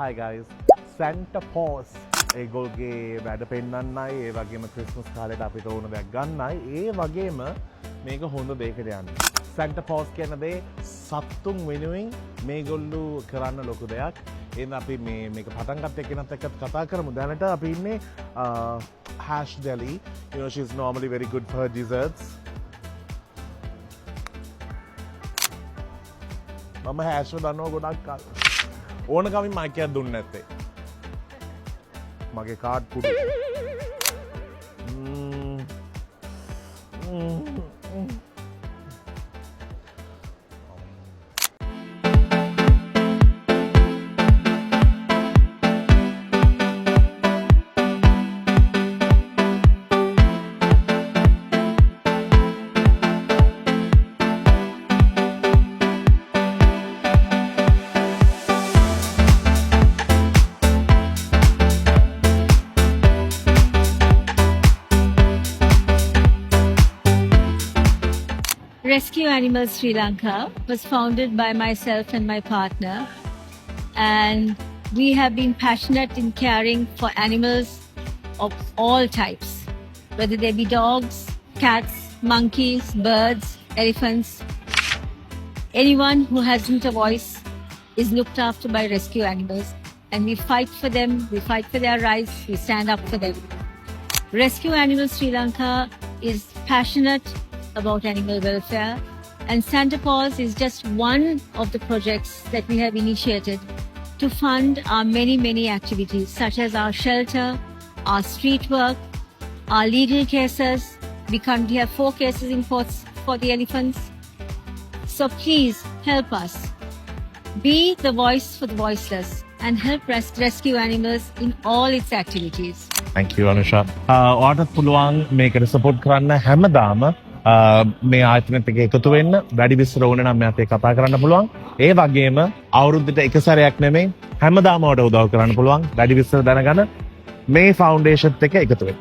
Hi guys. Santa Paws ඒගොල්ගේ වැඩ පෙන්වන්නයි ඒ වගේම Christmas කාලේට අපිට ඕන දෙයක් ගන්නයි ඒ වගේම මේක හොඳ දෙයකට යන්නේ. Santa Paws කියන දේ සත්තුන් වෙනුවෙන් මේගොල්ලෝ කරන්න ලොකු දෙයක්. එහෙනම් අපි මේක පටන් ගත්ත එක්කෙනත් එක්ක කතා කරමු. දැනට අපි ඉන්නේ Hash Deli. You know she's normally very good for her desserts. මම හැෂ් දන්නවා ගොඩක් කල්. ඕන කමින් මයික් එකක් දුන්නේ නැත්තේ. මගේ කාඩ් කුඩු. Rescue Animals Sri Lanka was founded by myself and my partner, and we have been passionate in caring for animals of all types, whether they be dogs, cats, monkeys, birds, elephants. Anyone who hasn't a voice is looked after by rescue animals, and we fight for them, we fight for their rights, we stand up for them. Rescue Animals Sri Lanka is passionate about animal welfare, and Santa Paws is just one of the projects that we have initiated to fund our many activities such as our shelter, our street work, our legal cases. We currently have 4 cases in courts for the elephants. So please help us. Be the voice for the voiceless and help rescue animals in all its activities. Thank you Anusha. ඔයාලට පුළුවන් මේකට support කරන්න හැමදාම මේ ආයතනයත් එක්ක එකතු වෙන්න වැඩි විස්තර ඕනේ නම් මෙයාට කතා කරන්න පුළුවන්. ඒ වගේම අවුරුද්දට එක සැරයක් නෙමෙයි හැමදාම ඔයාලට උදව් කරන්න පුළුවන්. වැඩි විස්තර දැනගන්න මේ ෆවුන්ඩේෂන් එක එකතු වෙන්න.